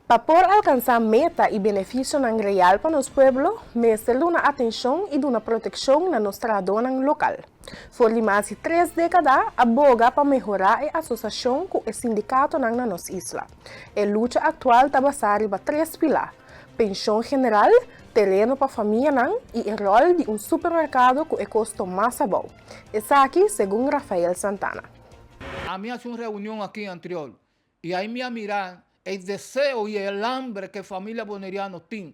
Para poder alcançar meta e benefício real para nosso pueblo, mestre de uma atenção e de uma proteção na nossa dona local. Por mais de 3 décadas, aboga para melhorar a associação com o sindicato na nossa isla. A luta atual está basada em 3 pilares: pensão general, terreno para a família e o rol de um supermercado com o custo mais baixo. Essa aqui, segundo Rafael Santana. A mí hace una reunión aquí en Antriol y ahí me mirar el deseo y el hambre que familia boneriano tiene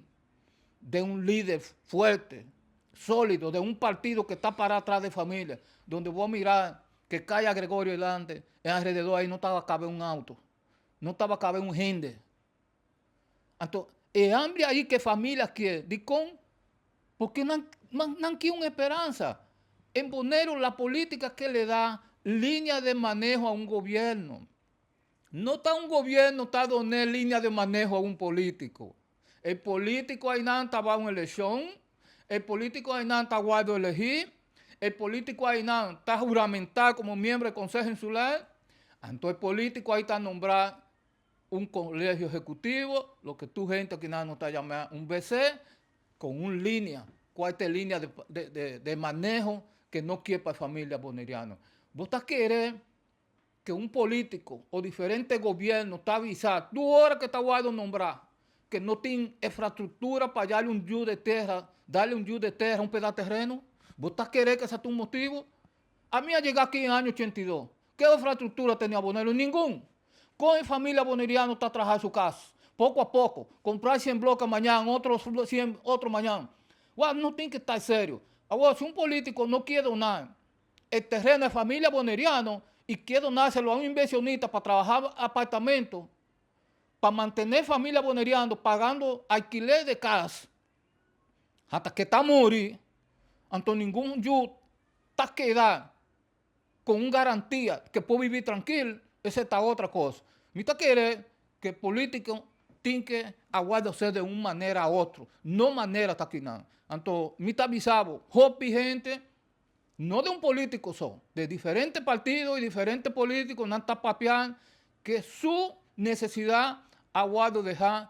de un líder fuerte, sólido, de un partido que está para atrás de familia, donde voy a mirar que calle Gregorio Hernández, alrededor ahí no estaba caber un auto, no estaba caber un gente. Entonces, el hambre ahí que familia quiere, porque no quiere una esperanza en poner la política que le da línea de manejo a un gobierno. No está un gobierno, está dando línea de manejo a un político. El político ahí no está bajo una elección, el político ahí no está guardado elegir, el político ahí no está juramentado como miembro del Consejo Insular, entonces el político ahí está nombrado un colegio ejecutivo, lo que tu gente aquí no está llamando un BC, con una línea, cuarta línea de manejo que no quiere para la familia boneriana. Vos estás querer que un político o diferente gobierno está avisando, tú ahora que está guardado nombrar, que no tiene infraestructura para darle un yu de tierra, un pedazo de terreno. ¿Vos estás querer que ese sea tu motivo? A mí ha llegado aquí en el año 82. ¿Qué infraestructura tenía Bonero? Ningún. Con la familia boneriana está trabajando su casa. Poco a poco. Comprar 100 bloques mañana, otros 100, otro mañana. Well, no tiene que estar serio. Ahora, si un político no quiere donar el terreno de familia boneriano y quiere donárselo a un inversionista para trabajar apartamentos, para mantener familia boneriano pagando alquiler de casa, hasta que está a morir, entonces ningún yo está quedado con una garantía que puede vivir tranquilo, esa está otra cosa. Me quiere que el político tiene que aguardarse de una manera a otra, no manera hasta aquí nada. Entonces, me está avisado, hopi gente, no de un político solo, de diferentes partidos y diferentes políticos, no está papeando que su necesidad aguardo dejar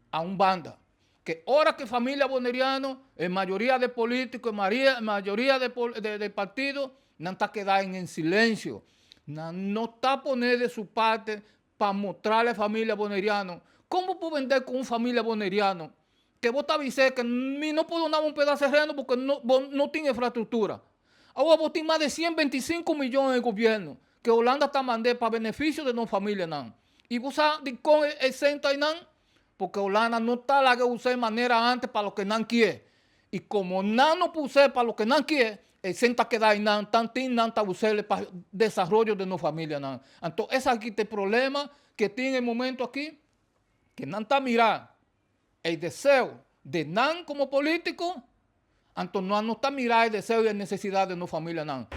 a un banda. Que ahora que familia boneriano, en mayoría de políticos, en mayoría de partidos, no está quedando en silencio. No está poniendo de su parte para mostrarle a la familia boneriano. ¿Cómo puedo vender con una familia boneriano? Que vos te avisé que no puedo dar un pedazo de terreno porque no tiene infraestructura. Ahora vos tienes más de 125 millones de gobierno que Holanda está mandando para beneficio de nuestra familia. Y vos sabes con el centro ahí, porque Holanda no está la que usé de manera antes para lo que no quiere. Y como no puse para lo que no quiere, el centro queda ahí, está usando para el desarrollo de nuestra familia. Entonces, ese aquí es el problema que tiene en el momento aquí, que no está mirando el deseo de NAN como político, entonces no está mirando el deseo y la necesidad de nuestra familia NAN.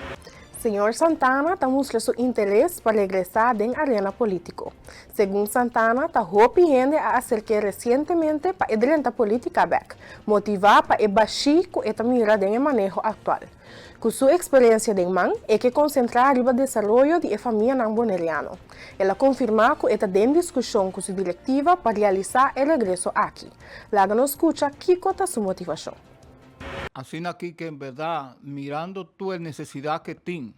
Senhor Santana está mostrando seu interesse para regressar em arena político. Segundo Santana, está arrependido a acercar recentemente para a direita política back, motivar para baixar com esta mirada em manejo atual. Com sua experiência de man, é que concentrar no desenvolvimento de família não boneriano. Ela confirma que está em discussão com sua diretiva para realizar o regresso aqui. Laga nos escuta que conta sua motivação. Así aquí que en verdad, mirando tú la necesidad que tiene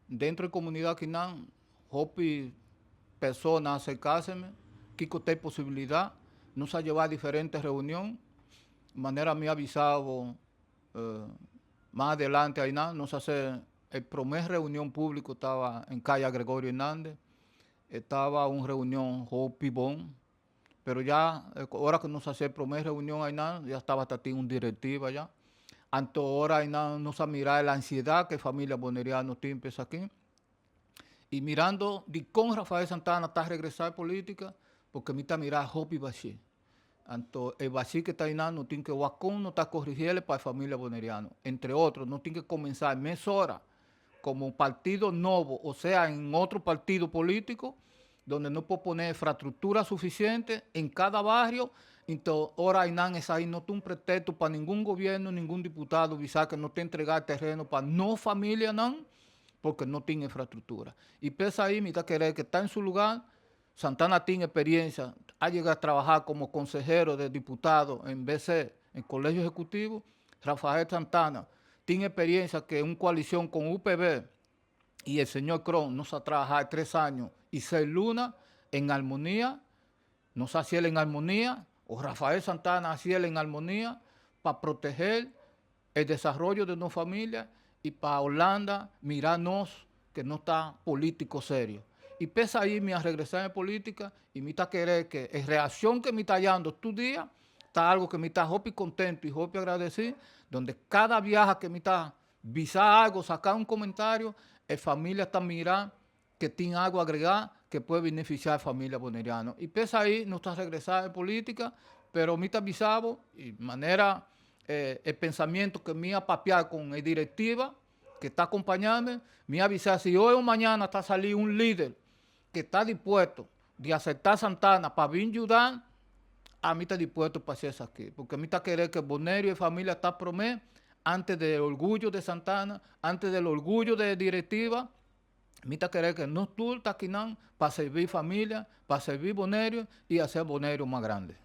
dentro de la comunidad que no, hopi personas acercárseme, que hay posibilidad, nos ha llevado a diferentes reuniones, de manera me ha avisado más adelante ahí nos hace el primer reunión público estaba en calle Gregorio Hernández, estaba una reunión hopi bon, pero ya ahora que nos hace el primer reunión ahí ya estaba hasta un directiva ya. Anto ahora nos a mirar la ansiedad que familia boneriano tiene aquí. Y mirando de cómo Rafael Santana está a regresar a política, porque me está mirando Hopi Bashir. Anto el Bashir que está ahí no tiene que Wacón no está corrigiendo para la familia boneriano. Entre otros, no tiene que comenzar mes hora como un partido nuevo, o sea, en otro partido político, donde no puede poner infraestructura suficiente en cada barrio. Entonces, ahora es ahí no es un pretexto para ningún gobierno, ningún diputado avisar que no te entregar terreno para no familia, porque no tiene infraestructura. Y pese ahí, me está querer que está en su lugar, Santana tiene experiencia, ha llegado a trabajar como consejero de diputado en BC, en Colegio Ejecutivo. Rafael Santana tiene experiencia que en coalición con UPB y el señor Cron nos ha trabajado 3 años y 6 lunas en armonía, nos hacía él en armonía, o Rafael Santana hacía él en armonía para proteger el desarrollo de nuestra familia y para Holanda mirarnos que no está político serio. Y pese ahí me a regresar en política y me está querer que en reacción que me está hallando tu día, está algo que me está hopi contento y hopi agradecido, donde cada viaje que me está visar algo, sacar un comentario, la familia está mirando que tiene algo agregado que puede beneficiar a la familia boneriana. Y pese ahí no está regresar en política, pero me está avisado y de manera el pensamiento que me ha papeado con la directiva que está acompañándome, me ha avisado si hoy o mañana está salir un líder que está dispuesto de aceptar Santana para bien ayudar, a mí está dispuesto para hacer eso aquí, porque a mí está querer que Bonerio y familia está promé antes del orgullo de Santana, antes del orgullo de directiva, a mí está querer que no tú está aquí para servir familia, para servir Bonerio y hacer Bonerio más grande.